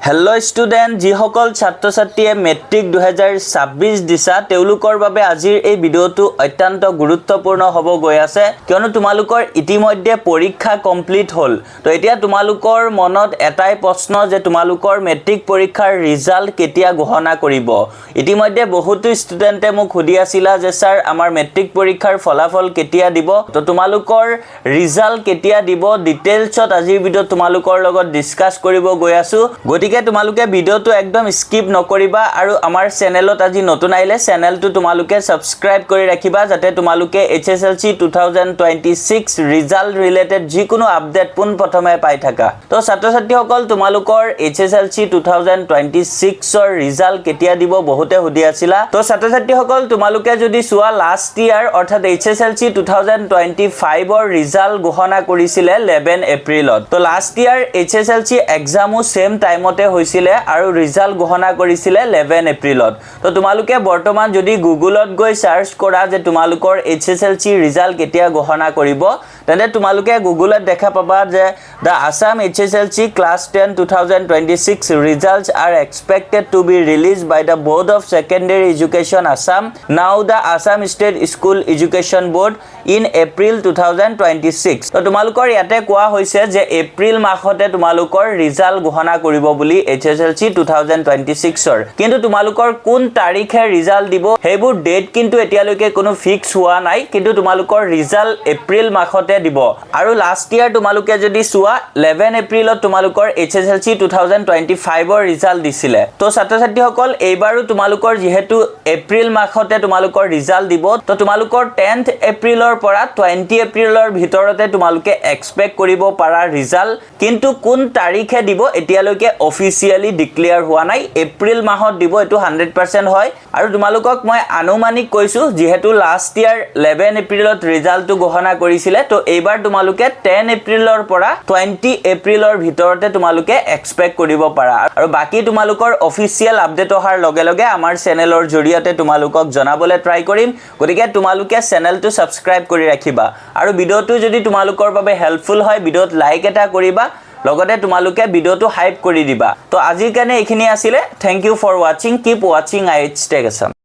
hello' student যিসকল ছাত্ৰ ছাত্ৰীয়ে মেট্ৰিক 2026 দিছা তেওঁলোকৰ বাবে আজিৰ এই ভিডিঅ'টো অত্যন্ত গুৰুত্বপূৰ্ণ হ'ব গৈ আছে কিয়নো তোমালোকৰ ইতিমধ্যে পৰীক্ষা কমপ্লিট হ'ল তো এতিয়া তোমালোকৰ মনত এটাই প্ৰশ্ন যে তোমালোকৰ মেট্ৰিক পৰীক্ষাৰ ৰিজাল্ট কেতিয়া ঘোষণা কৰিব ইতিমধ্যে বহুতো ষ্টুডেণ্টে মোক সুধি আছিল যে স্যাৰ আমাৰ মেট্ৰিক পৰীক্ষাৰ ফলাফল কেতিয়া দিব তো তোমালোকৰ ৰিজাল্ট কেতিয়া দিব ডিটেইলছত আজিৰ ভিডিঅ'ত তোমালোকৰ লগত ডিসকাস কৰিব গৈ আছো গতিকে তোমালোকে ভিডিওটো একদম স্কিপ নকৰিবা আৰু আমাৰ চেনেলত আজি নতুন আইলে চেনেলটো তোমালোকে সাবস্ক্ৰাইব কৰি ৰাখিবা যাতে তোমালোকে HSLC 2026 ৰিজাল্ট ৰিলেটেড যিকোনো আপডেট পোন প্ৰথমে পাই থাকা তো ছাত্ৰ ছাত্ৰীসকল তোমালোকৰ HSLC 2026 ৰ ৰিজাল্ট কেতিয়া দিব বহুতে সুধি আছিলা তো ছাত্ৰ ছাত্ৰীসকল তোমালোকে যদি চোৱা লাষ্ট ইয়াৰ অৰ্থাৎ HSLC 2025 ৰ ৰিজাল্ট ঘোষণা কৰিছিলে 11 এপ্ৰিলত তো লাষ্ট ইয়াৰ HSLC এক্সামো সেম টাইমতে হৈছিলে আৰু ৰিজাল্ট ঘোষণা কৰিছিলে 11 এপ্ৰিলত তো তোমালোকে বৰ্তমান যদি গুগলত গৈ সাৰ্চ কৰা যে তোমালোকৰ HSLC ৰিজাল্ট কেতিয়া ঘোষণা কৰিব তেনে তোমালোকে গুগলত দেখা পাবা যে the Assam HSLC class 10 2026 results are expected to be released by the Board of Secondary Education Assam now the Assam State School Education Board in April 2026 তো তোমালোকৰ ইয়াতে কোৱা হৈছে যে এপ্ৰিল মাহতে তোমালোকৰ ৰিজাল্ট ঘোষণা কৰিব বুলি HSLC 2026 ৰ কিন্তু তোমালোকৰ কোন তাৰিখে ৰিজাল্ট দিব হেবুৰ ডেট কিন্তু এতিয়ালৈকে কোনো ফিক্স হোৱা নাই কিন্তু তোমালোকৰ ৰিজাল্ট এপ্ৰিল মাহতে দিব আৰু লাষ্ট ইয়াৰ তোমালোকে যদি চোৱা 11 এপ্ৰিলত তোমালোকৰ HSLC 2025 ৰ ৰিজাল্ট দিছিলে তো ছাত্ৰ ছাত্ৰীসকল এইবাৰো তোমালোকৰ যেহেতু এপ্ৰিল মাহতে তোমালোকৰ ৰিজাল্ট দিব তো তোমালোকৰ 10th এপ্ৰিলৰ পৰা 20 এপ্ৰিলৰ ভিতৰতে তোমালোকে এক্সপেক্ট কৰিব পাৰা ৰিজাল্ট কিন্তু কোন তাৰিখে দিব এতিয়ালৈকে অফিচিয়ালি ডিক্লেয়াৰ হোৱা নাই এপ্ৰিল মাহত দিব এটো 100% হয় আৰু তোমালোকক মই আনুমানিক কৈছো যেহেতু লাষ্ট ইয়াৰ 11 এপ্ৰিলত ৰিজাল্টটো ঘোষণা কৰিছিলে তো এইবাৰ তোমালোকে 10 এপ্ৰিলৰ পৰা 20 এপ্ৰিলৰ ভিতৰতে তোমালোকে এক্সপেক্ট কৰিব পাৰা আৰু বাকি তোমালোকৰ অফিচিয়াল আপডেট অহাৰ লগে লগে আমাৰ চেনেলৰ জৰিয়তে তোমালোকক জনাবলৈ ট্ৰাই কৰিম গতিকে তোমালোকে চেনেলটো সাবস্ক্ৰাইব কৰি ৰাখিবা আৰু ভিডিওটো যদি তোমালোকৰ বাবে হেল্পফুল হয় ভিডিওত লাইক এটা কৰিবা লগতে তোমালোকে ভিডিওটো হাইপ কৰি দিবা তো আজিৰ কাৰণে এইখিনি আছিল thank you for watching keep watching IHTech Assam